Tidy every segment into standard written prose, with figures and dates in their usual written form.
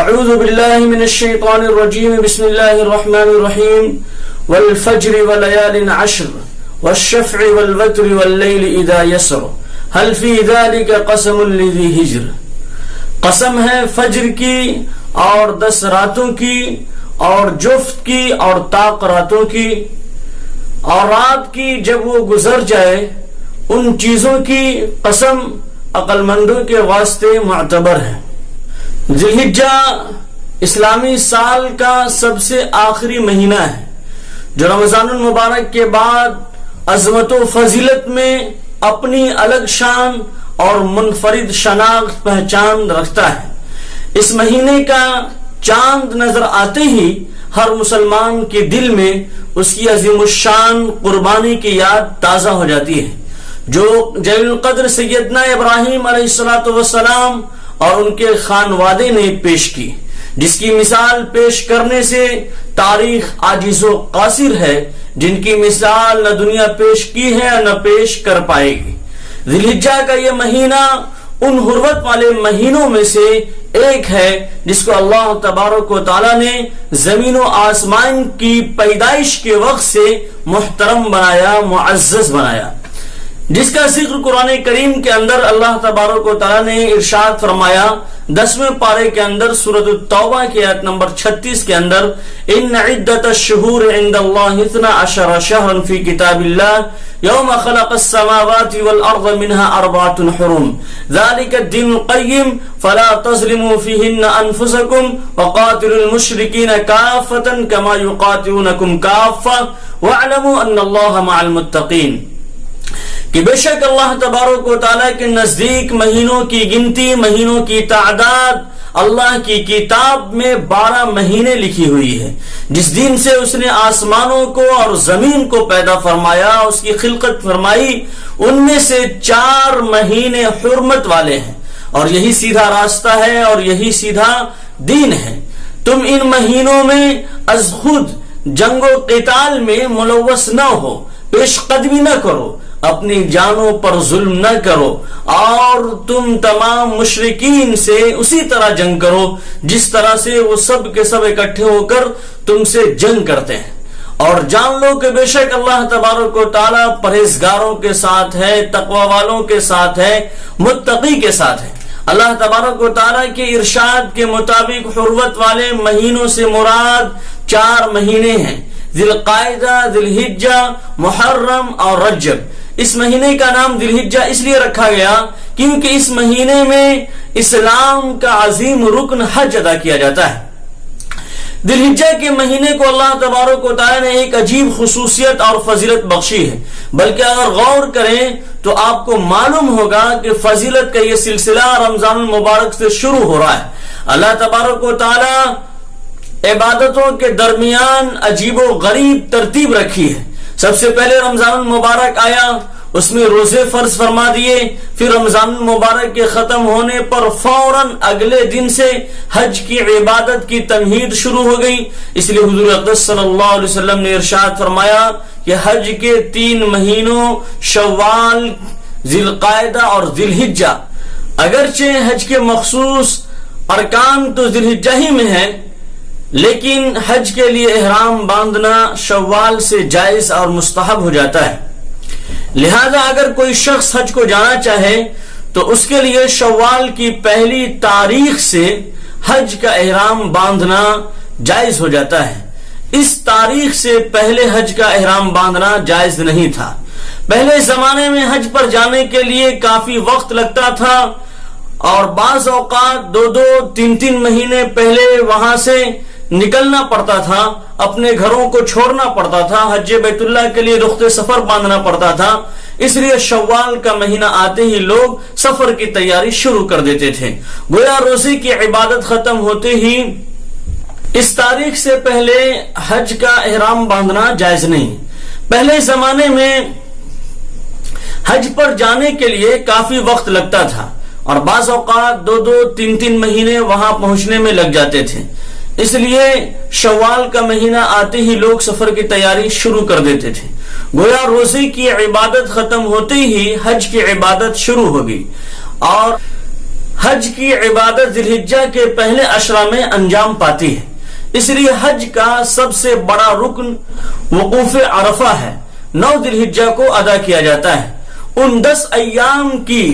اعوذ باللہ من الشیطان الرجیم بسم اللہ الرحمن الرحیم والفجر وليال عشر والشفع والوتر واللیل اذا یسر هل فی ذلک قسم لذی ہجر. قسم ہے فجر کی اور 10 راتوں کی اور جفت کی اور طاق راتوں کی، اور رات کی جب وہ گزر جائے ان چیزوں کی قسم عقل مندوں کے واسطے معتبر ہے. ذی الحجہ اسلامی سال کا سب سے آخری مہینہ ہے جو رمضان المبارک کے بعد عظمت و فضیلت میں اپنی الگ شان اور منفرد شناخت پہچان رکھتا ہے. اس مہینے کا چاند نظر آتے ہی ہر مسلمان کے دل میں اس کی عظیم الشان قربانی کی یاد تازہ ہو جاتی ہے جو جلیل القدر سیدنا ابراہیم علیہ السلام اور ان کے خانوادے نے پیش کی، جس کی مثال پیش کرنے سے تاریخ عاجز و قاصر ہے، جن کی مثال نہ دنیا پیش کی ہے نہ پیش کر پائے گی. ذی الحجہ کا یہ مہینہ ان حرمت والے مہینوں میں سے ایک ہے جس کو اللہ تبارک و تعالی نے زمین و آسمان کی پیدائش کے وقت سے محترم بنایا، معزز بنایا، جس کا ذکر قرآن کریم کے اندر اللہ تبارک و تعالی نے ارشاد فرمایا 10ویں پارے کے اندر سورۃ التوبہ کی آیت نمبر 36 کے اندر ان عدۃ الشہور عند اللہ 12 شہرا فی کتاب اللہ یوم خلق السماوات والارض منها 4 حرم ذلك الدین القیم فلا تظلموا فیہن انفسکم وقاتلوا المشرکین کافۃ کما یقاتلونکم کافۃ واعلموا ان اللہ مع المتقین. کہ بے شک اللہ تبارک و تعالیٰ کے نزدیک مہینوں کی گنتی، مہینوں کی تعداد اللہ کی کتاب میں 12 مہینے لکھی ہوئی ہے. جس دن سے اس نے آسمانوں کو اور زمین کو پیدا فرمایا، اس کی خلقت فرمائی، ان میں سے 4 مہینے حرمت والے ہیں، اور یہی سیدھا راستہ ہے اور یہی سیدھا دین ہے. تم ان مہینوں میں از خود جنگ و قتال میں ملوث نہ ہو، پیش قدمی نہ کرو، اپنی جانوں پر ظلم نہ کرو، اور تم تمام مشرکین سے اسی طرح جنگ کرو جس طرح سے وہ سب کے سب اکٹھے ہو کر تم سے جنگ کرتے ہیں. اور جان لو کہ بے شک اللہ تبارک و تعالی پرہیزگاروں کے ساتھ ہے، تقوی والوں کے ساتھ ہے، متقی کے ساتھ ہے. اللہ تبارک و تعالی کے ارشاد کے مطابق حرمت والے مہینوں سے مراد 4 مہینے ہیں: ذی القعدہ، ذی الحجہ، محرم اور رجب. اس مہینے کا نام ذی الحجہ اس لیے رکھا گیا کیونکہ اس مہینے میں اسلام کا عظیم رکن حج ادا کیا جاتا ہے. ذی الحجہ کے مہینے کو اللہ تبارک و تعالی نے ایک عجیب خصوصیت اور فضیلت بخشی ہے، بلکہ اگر غور کریں تو آپ کو معلوم ہوگا کہ فضیلت کا یہ سلسلہ رمضان المبارک سے شروع ہو رہا ہے. اللہ تبارک و تعالی عبادتوں کے درمیان عجیب و غریب ترتیب رکھی ہے. سب سے پہلے رمضان المبارک آیا، اس میں روزے فرض فرما دیے، پھر رمضان المبارک کے ختم ہونے پر فوراً اگلے دن سے حج کی عبادت کی تمہید شروع ہو گئی. اس لیے حضور اقدس صلی اللہ علیہ وسلم نے ارشاد فرمایا کہ حج کے 3 مہینوں شوال، ذی القعدہ اور ذی الحجہ، اگرچہ حج کے مخصوص ارکان تو ذی الحجہ ہی میں ہے، لیکن حج کے لیے احرام باندھنا شوال سے جائز اور مستحب ہو جاتا ہے. لہذا اگر کوئی شخص حج کو جانا چاہے تو اس کے لیے شوال کی پہلی تاریخ سے حج کا احرام باندھنا جائز ہو جاتا ہے. اس تاریخ سے پہلے حج کا احرام باندھنا جائز نہیں تھا. پہلے زمانے میں حج پر جانے کے لیے کافی وقت لگتا تھا اور بعض اوقات 2-3 مہینے پہلے وہاں سے نکلنا پڑتا تھا، اپنے گھروں کو چھوڑنا پڑتا تھا، حج بیت اللہ کے لیے رخت سفر باندھنا پڑتا تھا. اس لیے شوال کا مہینہ آتے ہی لوگ سفر کی تیاری شروع کر دیتے تھے. گویا روزے کی عبادت ختم ہوتے ہی اس تاریخ سے پہلے حج کا احرام باندھنا جائز نہیں. پہلے زمانے میں حج پر جانے کے لیے کافی وقت لگتا تھا اور بعض اوقات 2-3 مہینے وہاں پہنچنے میں لگ جاتے تھے. اس لیے شوال کا مہینہ آتے ہی لوگ سفر کی تیاری شروع کر دیتے تھے. گویا روزے کی عبادت ختم ہوتے ہی حج کی عبادت شروع ہوگی. اور حج کی عبادت ذی الحجہ کے پہلے عشرہ میں انجام پاتی ہے، اس لیے حج کا سب سے بڑا رکن وقوف عرفہ ہے، 9 ذی الحجہ کو ادا کیا جاتا ہے۔ ان 10 ایام کی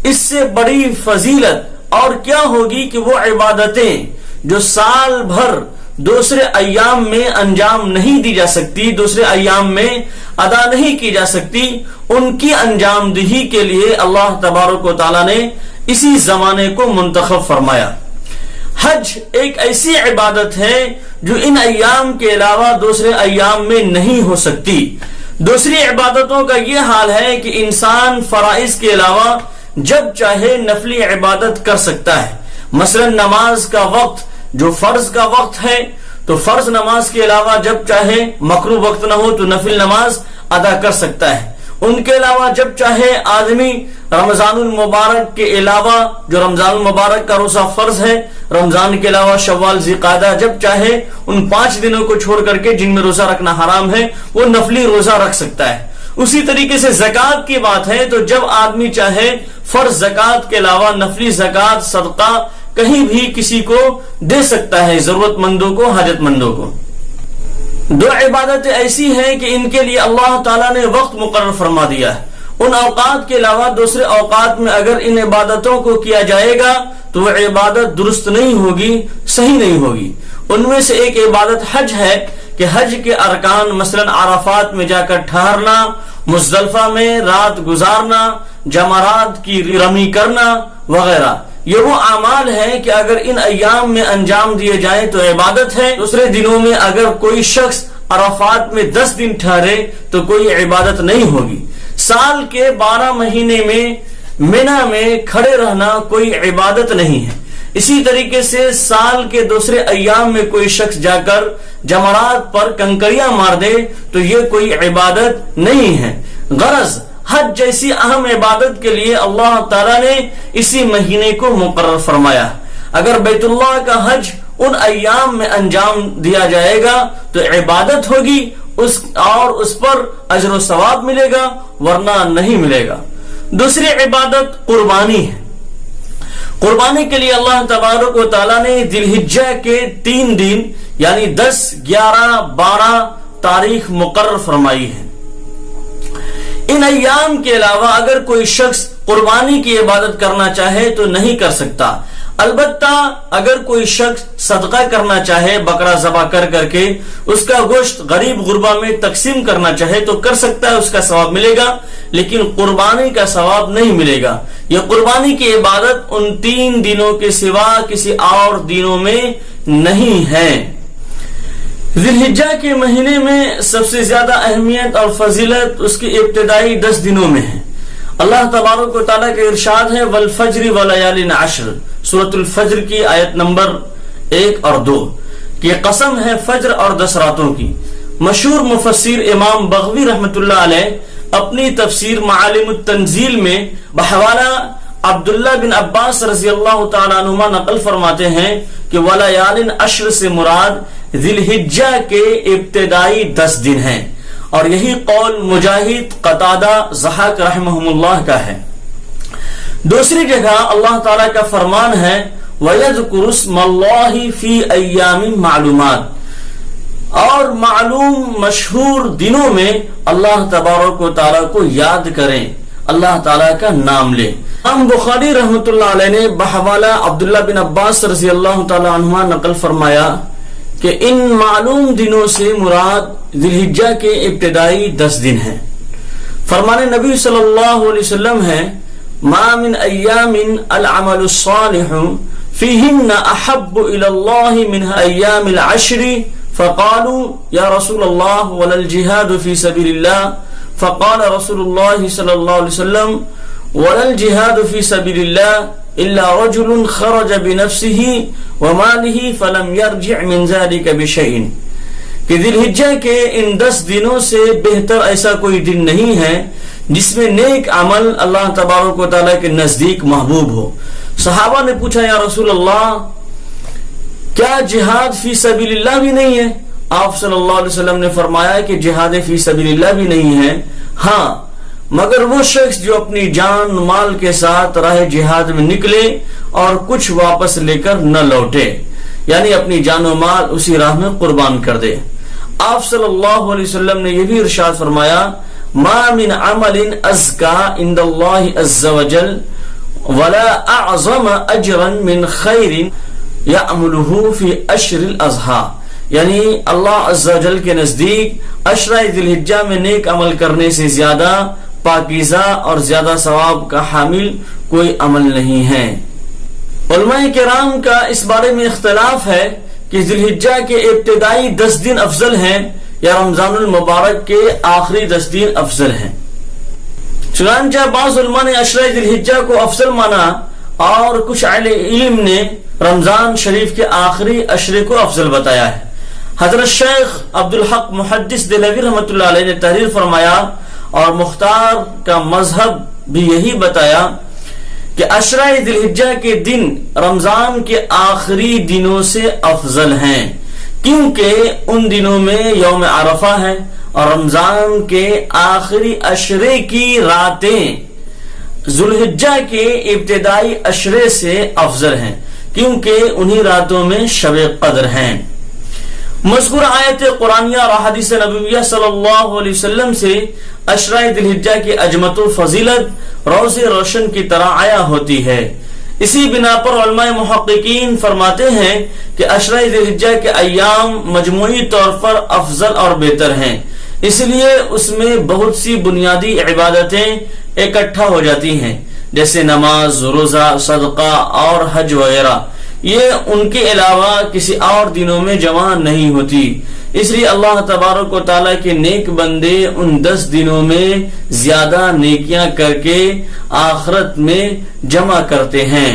اس سے بڑی فضیلت اور کیا ہوگی کہ وہ عبادتیں جو سال بھر دوسرے ایام میں انجام نہیں دی جا سکتی، دوسرے ایام میں ادا نہیں کی جا سکتی، ان کی انجام دہی کے لیے اللہ تبارک و تعالی نے اسی زمانے کو منتخب فرمایا۔ حج ایک ایسی عبادت ہے جو ان ایام کے علاوہ دوسرے ایام میں نہیں ہو سکتی۔ دوسری عبادتوں کا یہ حال ہے کہ انسان فرائض کے علاوہ جب چاہے نفلی عبادت کر سکتا ہے، مثلا نماز کا وقت جو فرض کا وقت ہے تو فرض نماز کے علاوہ جب چاہے مکروہ وقت نہ ہو تو نفل نماز ادا کر سکتا ہے۔ ان کے علاوہ جب چاہے آدمی رمضان المبارک کے علاوہ جو رمضان المبارک کا روزہ فرض ہے، رمضان کے علاوہ شوال ذی القعدہ جب چاہے ان 5 دنوں کو چھوڑ کر کے جن میں روزہ رکھنا حرام ہے وہ نفلی روزہ رکھ سکتا ہے۔ اسی طریقے سے زکوٰۃ کی بات ہے تو جب آدمی چاہے فرض زکوٰۃ کے علاوہ نفلی زکوٰۃ صدقہ کہیں بھی کسی کو دے سکتا ہے، ضرورت مندوں کو، حاجت مندوں کو۔ 2 عبادتیں ایسی ہیں کہ ان کے لیے اللہ تعالیٰ نے وقت مقرر فرما دیا ہے، ان اوقات کے علاوہ دوسرے اوقات میں اگر ان عبادتوں کو کیا جائے گا تو وہ عبادت درست نہیں ہوگی، صحیح نہیں ہوگی۔ ان میں سے ایک عبادت حج ہے کہ حج کے ارکان مثلا عرفات میں جا کر ٹھہرنا، مزدلفہ میں رات گزارنا، جمرات کی رمی کرنا وغیرہ، یہ وہ اعمال ہیں کہ اگر ان ایام میں انجام دیے جائیں تو عبادت ہے۔ دوسرے دنوں میں اگر کوئی شخص عرفات میں 10 دن ٹھہرے تو کوئی عبادت نہیں ہوگی۔ سال کے 12 مہینے میں مینا میں کھڑے رہنا کوئی عبادت نہیں ہے۔ اسی طریقے سے سال کے دوسرے ایام میں کوئی شخص جا کر جمرات پر کنکریاں مار دے تو یہ کوئی عبادت نہیں ہے۔ غرض حج جیسی اہم عبادت کے لیے اللہ تعالیٰ نے اسی مہینے کو مقرر فرمایا۔ اگر بیت اللہ کا حج ان ایام میں انجام دیا جائے گا تو عبادت ہوگی اور اس پر اجر و ثواب ملے گا، ورنہ نہیں ملے گا۔ دوسری عبادت قربانی ہے۔ قربانی کے لیے اللہ تبارک و تعالیٰ نے ذی الحجہ کے 3 دن یعنی 10، 11، 12 تاریخ مقرر فرمائی ہے۔ ان ایام کے علاوہ اگر کوئی شخص قربانی کی عبادت کرنا چاہے تو نہیں کر سکتا، البتہ اگر کوئی شخص صدقہ کرنا چاہے بکرا ذبح کر کر کے اس کا گوشت غریب غربا میں تقسیم کرنا چاہے تو کر سکتا ہے، اس کا ثواب ملے گا، لیکن قربانی کا ثواب نہیں ملے گا۔ یہ قربانی کی عبادت ان 3 دنوں کے سوا کسی اور دنوں میں نہیں ہے۔ ذی الحجہ کے مہینے میں سب سے زیادہ اہمیت اور فضیلت اس کی ابتدائی 10 دنوں میں ہے۔ اللہ تبارک و تعالیٰ کا ارشاد ہے والفجر ولیال عشر، سورۃ الفجر کی آیت نمبر 1 اور 2 کہ قسم ہے فجر اور 10 راتوں کی۔ مشہور مفسر امام بغوی رحمت اللہ علیہ اپنی تفسیر معالم التنزیل میں بحوالہ عبداللہ بن عباس رضی اللہ تعالیٰ عنہما نقل فرماتے ہیں کہ ولیال عشر سے مراد ذی الحجہ کے ابتدائی 10 دن ہیں، اور یہی قول مجاہد، قتادہ، ضحاک رحمہم اللہ کا ہے۔ دوسری جگہ اللہ تعالیٰ کا فرمان ہے وَيَذْكُرُ اسْمَ اللَّهِ فِي أَيَّامٍ مَعْلُومَاتٍ، اور معلوم مشہور دنوں میں اللہ تبارک و تعالیٰ کو یاد کریں، اللہ تعالیٰ کا نام لیں۔ ہم بخاری رحمت اللہ علیہ نے بحوالہ عبداللہ بن عباس رضی اللہ تعالیٰ عنہما نقل فرمایا کہ ان معلوم دنوں سے مراد ذی الحجہ کے ابتدائی 10 دن ہیں۔ فرمان نبی صلی اللہ علیہ وسلم ہے ما من ایام العمل الصالح فیہن احب الی اللہ من ایام العشر فقالوا یا رسول اللہ ولا الجہاد فی سبیل اللہ فقال رسول اللہ صلی اللہ علیہ وسلم ولا الجہاد فی سبیل اللہ الا رجل خرج بنفسه وماله فلم يرجع من ذلك بشيء، کہ ذی الحجہ کے ان 10 دنوں سے بہتر ایسا کوئی دن نہیں ہے جس میں نیک عمل اللہ تبارک و تعالیٰ کے نزدیک محبوب ہو۔ صحابہ نے پوچھا یا رسول اللہ کیا جہاد فی سبیل اللہ بھی نہیں ہے؟ آپ صلی اللہ علیہ وسلم نے فرمایا کہ جہاد فی سبیل اللہ بھی نہیں ہے، ہاں مگر وہ شخص جو اپنی جان مال کے ساتھ راہ جہاد میں نکلے اور کچھ واپس لے کر نہ لوٹے، یعنی اپنی جان و مال اسی راہ میں قربان کر دے۔ آپ صلی اللہ علیہ وسلم نے یہ بھی ارشاد فرمایا، ما من عمل ازکا عند اللہ عز وجل ولا اعظم اجرا من خیر یعملہ فی اشر الاضحی، یعنی اللہ عز و جل کے نزدیک عشرہ ذی الحجہ میں نیک عمل کرنے سے زیادہ پاکیزہ اور زیادہ ثواب کا حامل کوئی عمل نہیں ہے۔ علماء کرام کا اس بارے میں اختلاف ہے کہ ذی الحجہ کے ابتدائی 10 دن افضل ہیں یا رمضان المبارک کے آخری 10 دن افضل ہیں۔ چنانچہ بعض علماء نے عشرہ ذی الحجہ کو افضل مانا اور کچھ اہل علم نے رمضان شریف کے آخری عشرے کو افضل بتایا ہے۔ حضرت شیخ عبدالحق محدث دہلوی رحمۃ اللہ علیہ نے تحریر فرمایا اور مختار کا مذہب بھی یہی بتایا کہ عشرہ ذی الحجہ کے دن رمضان کے آخری دنوں سے افضل ہیں، کیونکہ ان دنوں میں یوم عرفہ ہے اور رمضان کے آخری عشرے کی راتیں ذی الحجہ کے ابتدائی عشرے سے افضل ہیں، کیونکہ انہی راتوں میں شب قدر ہیں۔ مذکور آیت قرآنیہ اور احادیث نبویہ صلی اللہ علیہ وسلم سے عشرہ ذی الحجہ کی عظمت و فضیلت روز روشن کی طرح عیا ہوتی ہے۔ اسی بنا پر علماء محققین فرماتے ہیں کہ عشرہ ذی الحجہ کے ایام مجموعی طور پر افضل اور بہتر ہیں، اس لیے اس میں بہت سی بنیادی عبادتیں اکٹھا ہو جاتی ہیں، جیسے نماز، روزہ، صدقہ اور حج وغیرہ۔ یہ ان کے علاوہ کسی اور دنوں میں جمع نہیں ہوتی، اس لیے اللہ تبارک و تعالیٰ کے نیک بندے ان 10 دنوں میں زیادہ نیکیاں کر کے آخرت میں جمع کرتے ہیں۔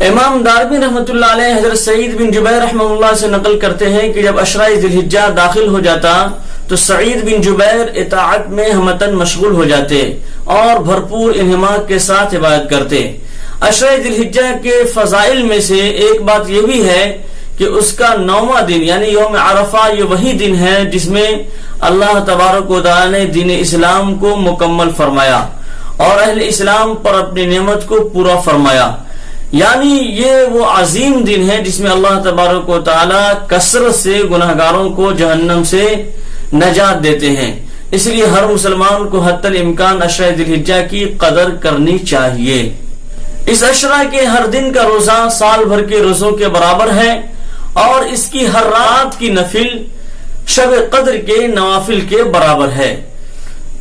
امام دارمی رحمۃ اللہ علیہ حضرت سعید بن جبیر رحمہ اللہ سے نقل کرتے ہیں کہ جب عشرہ ذی الحجہ داخل ہو جاتا تو سعید بن جبیر اطاعت میں ہمتاً مشغول ہو جاتے اور بھرپور انہماک کے ساتھ عبادت کرتے۔ عشرہ ذی الحجہ کے فضائل میں سے ایک بات یہ بھی ہے کہ اس کا 9واں دن یعنی یوم عرفہ یہ وہی دن ہے جس میں اللہ تبارک و تعالی نے دین اسلام کو مکمل فرمایا اور اہل اسلام پر اپنی نعمت کو پورا فرمایا، یعنی یہ وہ عظیم دن ہے جس میں اللہ تبارک و تعالی کثرت سے گناہگاروں کو جہنم سے نجات دیتے ہیں۔ اس لیے ہر مسلمان کو حتی الامکان عشرہ ذی الحجہ کی قدر کرنی چاہیے۔ اس عشرہ کے ہر دن کا روزہ سال بھر کے روزوں کے برابر ہے اور اس کی ہر رات کی نفل شب قدر کے نوافل کے برابر ہے۔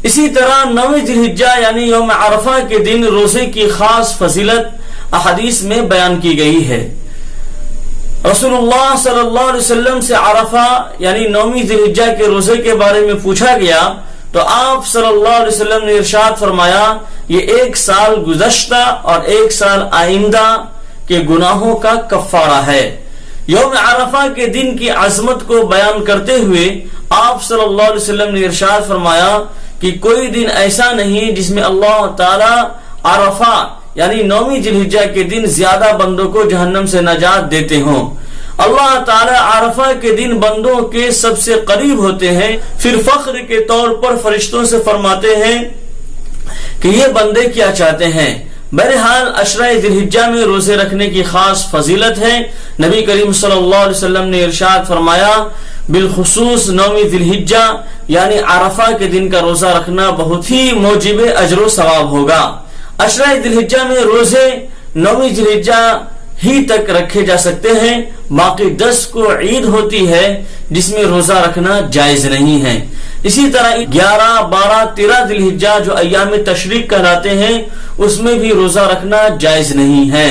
اسی طرح 9 ذی الحجہ یعنی یوم عرفہ کے دن روزے کی خاص فضیلت احادیث میں بیان کی گئی ہے۔ رسول اللہ صلی اللہ علیہ وسلم سے عرفہ یعنی 9 ذی الحجہ کے روزے کے بارے میں پوچھا گیا تو آپ صلی اللہ علیہ وسلم نے ارشاد فرمایا، یہ 1 سال گزشتہ اور 1 سال آئندہ کے گناہوں کا کفارہ ہے۔ یوم عرفہ کے دن کی عظمت کو بیان کرتے ہوئے آپ صلی اللہ علیہ وسلم نے ارشاد فرمایا کہ کوئی دن ایسا نہیں جس میں اللہ تعالی عرفہ یعنی 9 ذی الحجہ کے دن زیادہ بندوں کو جہنم سے نجات دیتے ہوں۔ اللہ تعالی عرفہ کے دن بندوں کے سب سے قریب ہوتے ہیں، پھر فخر کے طور پر فرشتوں سے فرماتے ہیں کہ یہ بندے کیا چاہتے ہیں۔ بہرحال عشرہ ذی الحجہ میں روزے رکھنے کی خاص فضیلت ہے۔ نبی کریم صلی اللہ علیہ وسلم نے ارشاد فرمایا، بالخصوص 9 ذی الحجہ یعنی عرفہ کے دن کا روزہ رکھنا بہت ہی موجب اجر و ثواب ہوگا۔ عشرہ ذی الحجہ میں روزے 9 ذی الحجہ ہی تک رکھے جا سکتے ہیں، باقی 10 کو عید ہوتی ہے جس میں روزہ رکھنا جائز نہیں ہے۔ اسی طرح 11، 12، 13 ذی الحجہ جو ایام تشریق کہلاتے ہیں اس میں بھی روزہ رکھنا جائز نہیں ہے۔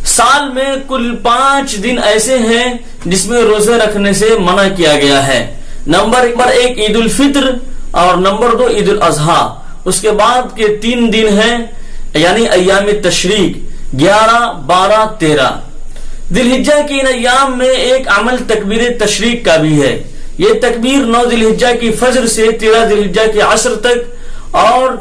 سال میں کل 5 دن ایسے ہیں جس میں روزے رکھنے سے منع کیا گیا ہے۔ نمبر 1 عید الفطر اور نمبر 2 عید الاضحیٰ۔ اس کے بعد کے 3 دن ہیں یعنی ایام تشریق 11، 12، 13۔ ذی الحجہ کی ان ایام میں ایک عمل تکبیر تشریق کا بھی ہے۔ یہ تکبیر 9 ذی الحجہ کی فجر سے 13 ذی الحجہ کے عصر تک، اور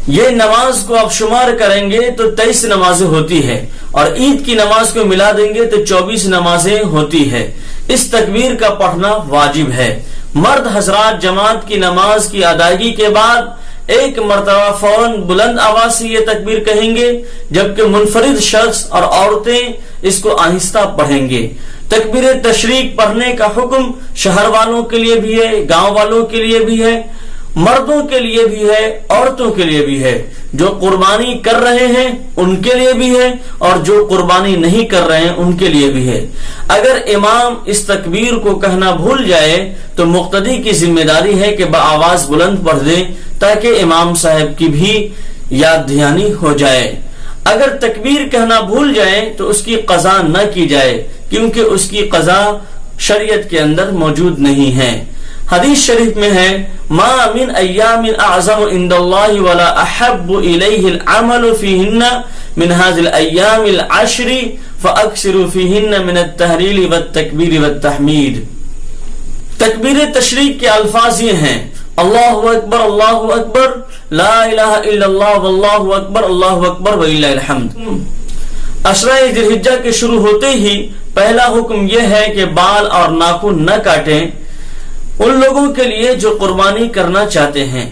یہ نماز کو آپ شمار کریں گے تو 23 نمازیں ہوتی ہے، اور عید کی نماز کو ملا دیں گے تو 24 نمازیں ہوتی ہے۔ اس تکبیر کا پڑھنا واجب ہے۔ مرد حضرات جماعت کی نماز کی ادائیگی کے بعد ایک مرتبہ فوراً بلند آواز سے یہ تکبیر کہیں گے، جبکہ منفرد شخص اور عورتیں اس کو آہستہ پڑھیں گے۔ تکبیر تشریق پڑھنے کا حکم شہر والوں کے لیے بھی ہے، گاؤں والوں کے لیے بھی ہے، مردوں کے لیے بھی ہے، عورتوں کے لیے بھی ہے۔ جو قربانی کر رہے ہیں ان کے لیے بھی ہے، اور جو قربانی نہیں کر رہے ہیں ان کے لیے بھی ہے۔ اگر امام اس تکبیر کو کہنا بھول جائے تو مقتدی کی ذمہ داری ہے کہ بآواز بلند پڑھ دے تاکہ امام صاحب کی بھی یاد دہانی ہو جائے۔ اگر تکبیر کہنا بھول جائے تو اس کی قضا نہ کی جائے، کیونکہ اس کی قضا شریعت کے اندر موجود نہیں ہے۔ حدیث شریف میں ہے، ما من ایام اعظم عند اللہ ولا احب الیہ العمل فیہن من هذه الایام العشر فاکثروا فیہن من التہلیل والتکبیر والتحمید۔ تکبیر تشریق کے الفاظ یہ ہیں: اللہ اکبر، اللہ اکبر، لا الہ الا اللہ، واللہ اکبر، اللہ اکبر وللہ الحمد۔ عشرہ ذی الحجہ کے شروع ہوتے ہی پہلا حکم یہ ہے کہ بال اور ناخن نہ کاٹیں ان لوگوں کے لیے جو قربانی کرنا چاہتے ہیں۔